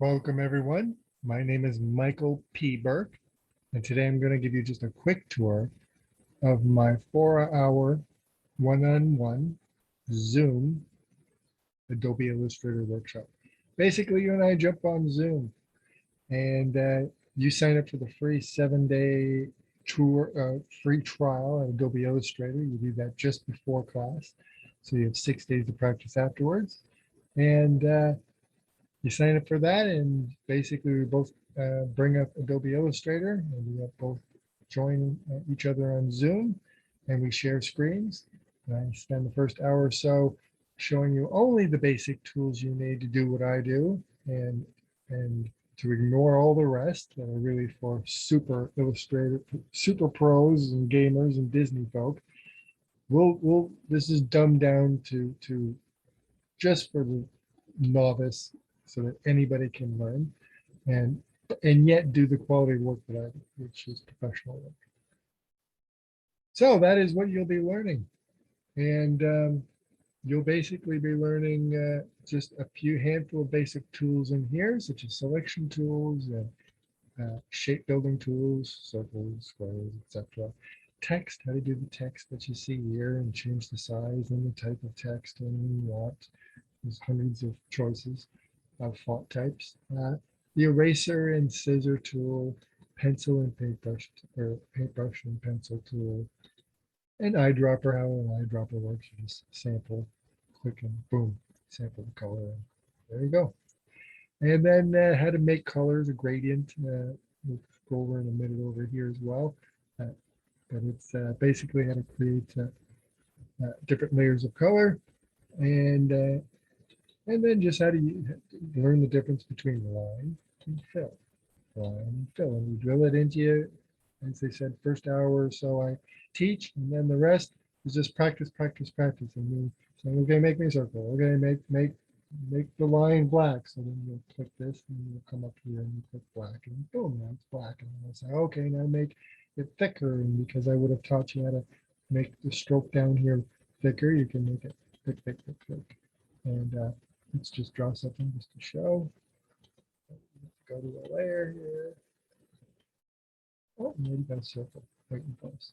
Welcome everyone. My name is Michael P. Burke, and today I'm going to give you just a quick tour of my 4-hour one-on-one Zoom Adobe Illustrator workshop. Basically, you and I jump on Zoom and you sign up for the free 7-day tour, free trial of Adobe Illustrator. You do that just before class. So you have 6 days to practice afterwards. And you sign up for that, and basically we both bring up Adobe Illustrator, and we have both join each other on Zoom, and we share screens. And I spend the first hour or so showing you only the basic tools you need to do what I do, and to ignore all the rest that are really for super pros and gamers and Disney folk. This is dumbed down to just for the novice, so that anybody can learn and yet do the quality work that I do, which is professional work. So that is what you'll be learning. And you'll basically be learning just a few handful of basic tools in here, such as selection tools and shape building tools, circles, squares, etc. Text, how to do the text that you see here and change the size and the type of text anything you want. There's hundreds of choices of font types. The eraser and scissor tool, pencil and paintbrush, or paintbrush and pencil tool, and eyedropper, how an eyedropper works. You just sample, click, and boom, sample the color. And there you go. And then how to make colors, a gradient. We'll go over in a minute over here as well. But it's basically how to create different layers of color, and then just how to learn the difference between line and fill. Line and fill. And we drill it into you. As they said, first hour or so I teach, and then the rest is just practice, practice, practice. And then say, okay, make me a circle. Okay, make the line black. So then you'll click this and you'll come up here and you click black, and boom, now it's black. And then I'll say, okay, now make it thicker. And because I would have taught you how to make the stroke down here thicker, you can make it thick, thick, thick, thick. And let's just draw something just to show. Go to the layer here. Oh, maybe got a circle right in place.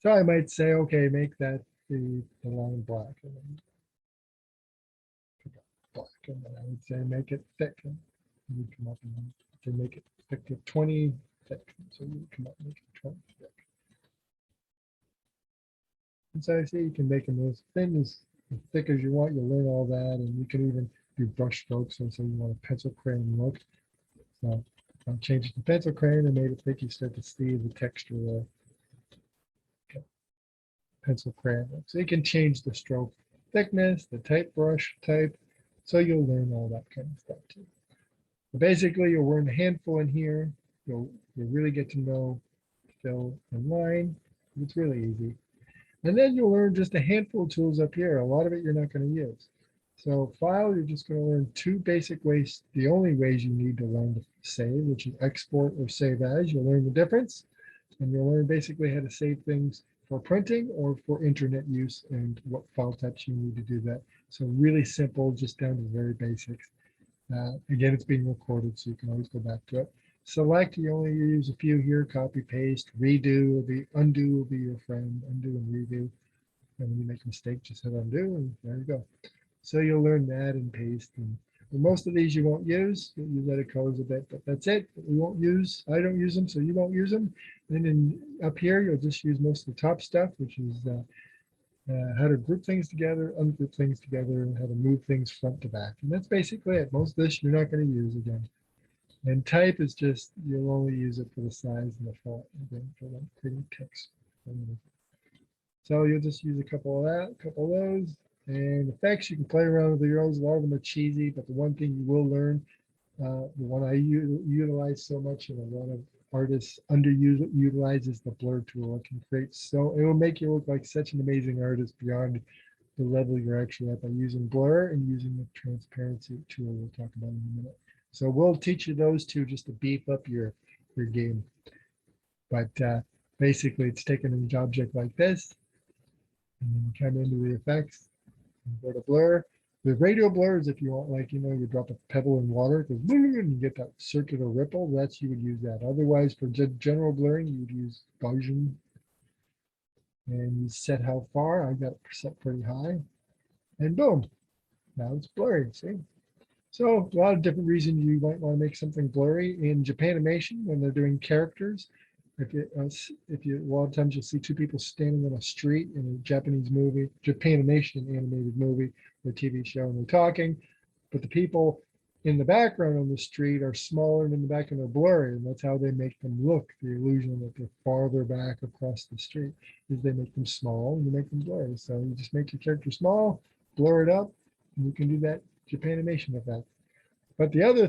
So I might say, okay, make that the line black, and then black, and then I would say make it thick, and you would come up and to make it thick to 20 thick. So you would come up and make it 20 thick. And so I see you can make them as thin as thick as you want. You'll learn all that, and you can even do brush strokes. And so you want a pencil crayon look. So I changed it to pencil crayon and made it thick. You start to see the texture of pencil crayon look. So you can change the stroke thickness, the type brush type. So you'll learn all that kind of stuff too. But basically, you'll learn a handful in here. You'll really get to know fill and line. It's really easy. And then you'll learn just a handful of tools up here. A lot of it you're not going to use. So file, you're just going to learn 2 basic ways, the only ways you need to learn to save, which is export or save as. You'll learn the difference, and you'll learn basically how to save things for printing or for internet use and what file types you need to do that. So really simple, just down to the very basics. Again, it's being recorded, so you can always go back to it. Select, you only use a few here, copy, paste, redo will be, undo will be your friend, undo and redo. And when you make a mistake, just hit undo, and there you go. So you'll learn that and paste. And most of these you won't use. You'll use other colors a bit, but that's it. We won't use, I don't use them, so you won't use them. And then up here, you'll just use most of the top stuff, which is how to group things together, ungroup things together, and how to move things front to back. And that's basically it. Most of this you're not going to use again. And type is just, you'll only use it for the size and the font, again, for like creating text. So you'll just use a couple of that, a couple of those. And effects, you can play around with the arrows. A lot of them are cheesy, but the one thing you will learn, the one I utilize so much and a lot of artists underutilize is the blur tool. It can create, so it will make you look like such an amazing artist beyond the level you're actually at by using blur and using the transparency tool we'll talk about in a minute. So we'll teach you those two just to beef up your game. But basically, it's taking an object like this, and then you come into the effects, and go to blur, The radial blur is if you want, like, you drop a pebble in water, it goes boom, and you get that circular ripple. That's, you would use that. Otherwise, for general blurring, you would use Gaussian, and you set how far. I got it set pretty high, and boom, now it's blurry. See? So a lot of different reasons you might want to make something blurry. In Japanimation, when they're doing characters, a lot of times you'll see two people standing on a street in a Japanese movie, Japanimation animated movie or TV show, and they're talking, but the people in the background on the street are smaller, and in the back and they're blurry, and that's how they make them look. The illusion that they're farther back across the street is they make them small and you make them blurry. So you just make your character small, blur it up, and you can do that Japanimation effect. But the other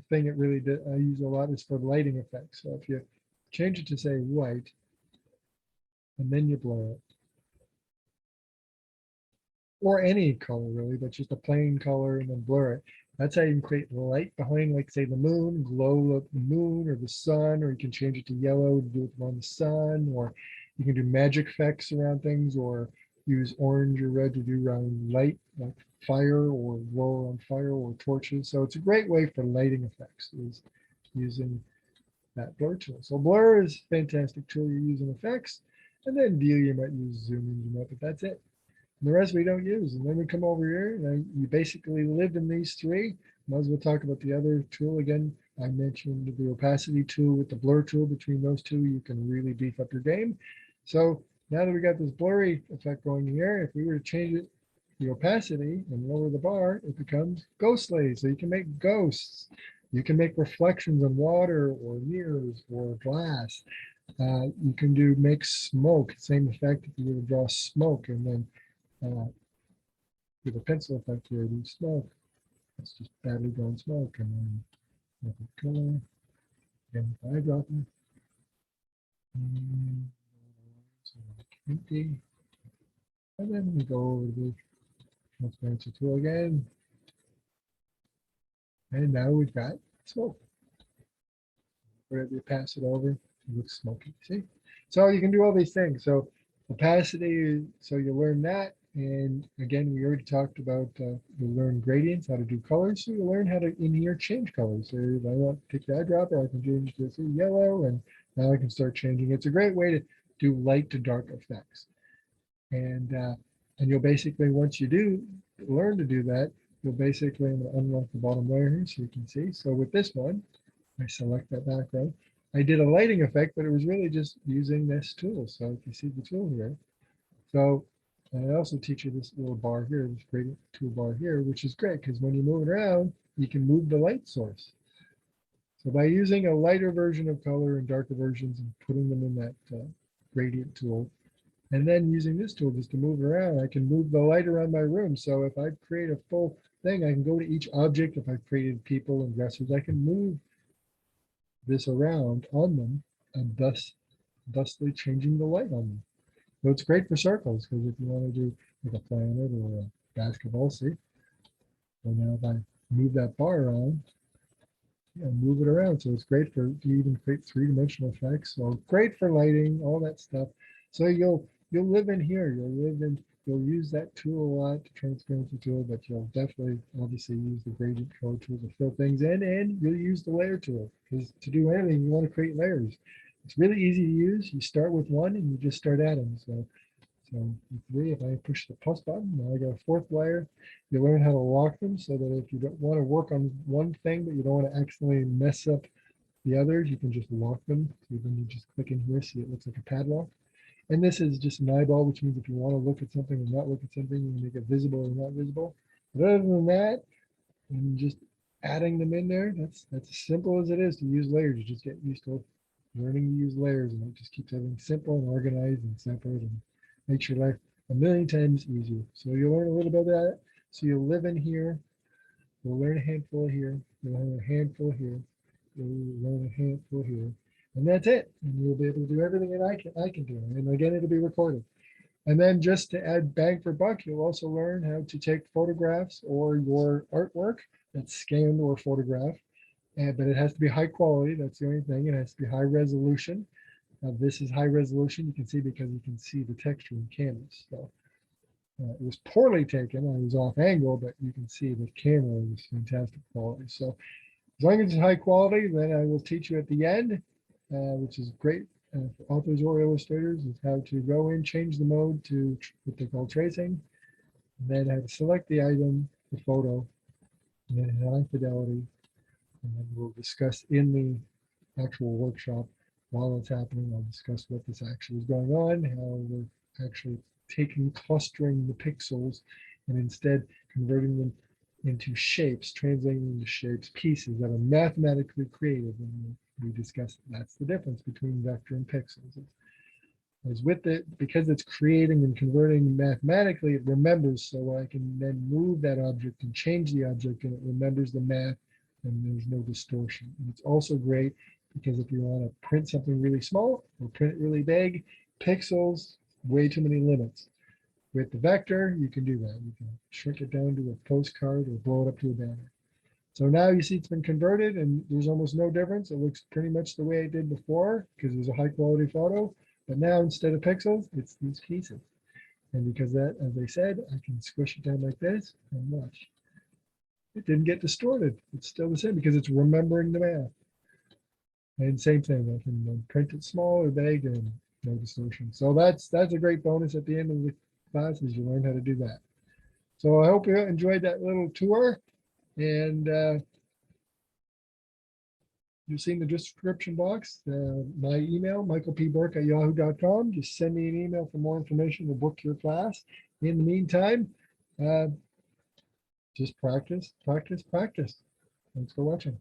thing it really I use a lot is for lighting effects. So if you change it to say white, and then you blur it, or any color really, but just a plain color and then blur it. That's how you can create light behind, like say the moon, glow of the moon or the sun, or you can change it to yellow to do it on the sun, or you can do magic effects around things, or use orange or red to do around light, like fire or glow on fire or torches. So it's a great way for lighting effects, is using that blur tool. So blur is a fantastic tool you use in effects, and then view you might use zoom in, but that's it. The rest we don't use. And then we come over here, and you basically live in these three. Might as well talk about the other tool again. I mentioned the opacity tool with the blur tool. Between those two, you can really beef up your game. So now that we got this blurry effect going here, if we were to change it, the opacity, and lower the bar, it becomes ghostly. So you can make ghosts. You can make reflections on water or mirrors or glass. You can make smoke, same effect if you were to draw smoke, and then with a pencil effect here, do smoke. It's just badly drawn smoke, and then color, again with eyedropper, empty, and then we go over to the transparency tool again, and now we've got smoke. Wherever you pass it over, it looks smoky. See, so you can do all these things. So opacity, so you learn that. And again, we already talked about you learn gradients, how to do colors. So you learn how to in here change colors. So if I want to take the eyedropper, I can change to yellow, and now I can start changing. It's a great way to do light to dark effects. And you'll basically, once you do learn to do that, you'll basically, I'm going to unlock the bottom layer here so you can see. So with this one, I select that background. I did a lighting effect, but it was really just using this tool. So if you see the tool here, so, and I also teach you this little bar here, this gradient toolbar here, which is great because when you move it around, you can move the light source. So by using a lighter version of color and darker versions and putting them in that gradient tool, and then using this tool just to move it around, I can move the light around my room. So if I create a full thing, I can go to each object. If I've created people and dressers, I can move this around on them, and thusly changing the light on them. So it's great for circles, because if you want to do like a planet or a basketball, see, so now if I move that bar around and move it around, so it's great for, to even create three-dimensional effects. So great for lighting, all that stuff. So you'll live in here, you'll use that tool a lot, the transparency tool, but you'll definitely obviously use the gradient color tool to fill things in, and you'll use the layer tool, because to do anything, you want to create layers. It's really easy to use. You start with one and you just start adding. So three, if I push the plus button, now I got a fourth layer. You learn how to lock them so that if you don't want to work on one thing, but you don't want to accidentally mess up the others, you can just lock them. So then you just click in here, see it looks like a padlock. And this is just an eyeball, which means if you want to look at something or not look at something, you make it visible or not visible. But other than that, and just adding them in there, that's as simple as it is to use layers. You just get used to learning to use layers, and it just keeps everything simple and organized and separate, and makes your life a million times easier. So you'll learn a little bit of that. So you'll live in here, you'll learn a handful here, you'll learn a handful here, you'll learn a handful here, and that's it. And you'll be able to do everything that I can do. And again, it'll be recorded. And then just to add bang for buck, you'll also learn how to take photographs or your artwork that's scanned or photographed. But it has to be high quality. That's the only thing. It has to be high resolution. Now this is high resolution. You can see because you can see the texture in canvas. So It was poorly taken. I was off angle, but you can see the camera was fantastic quality. So as long as it's high quality, then I will teach you at the end, which is great for authors or illustrators, is how to go in, change the mode to what they call tracing, and then how to select the item, the photo, and then high fidelity. And then we'll discuss in the actual workshop while it's happening. I'll discuss what this actually is going on, how we're actually taking, clustering the pixels and instead converting them into shapes, translating them into shapes, pieces that are mathematically created. And we discussed that's the difference between vector and pixels. Is with it, because it's creating and converting mathematically, it remembers, so I can then move that object and change the object and it remembers the math and there's no distortion. And it's also great because if you want to print something really small or print it really big, pixels, way too many limits. With the vector, you can do that. You can shrink it down to a postcard or blow it up to a banner. So now you see it's been converted and there's almost no difference. It looks pretty much the way it did before because it was a high quality photo. But now instead of pixels, it's these pieces. And because that, as I said, I can squish it down like this and watch. It didn't get distorted. It's still the same because it's remembering the math. And same thing, I can print it small or big and no distortion. So that's a great bonus at the end of the class is you learn how to do that. So I hope you enjoyed that little tour. And you've seen the description box, my email, michaelpburke@yahoo.com. Just send me an email for more information to book your class. In the meantime, just practice, practice, practice. Thanks for watching.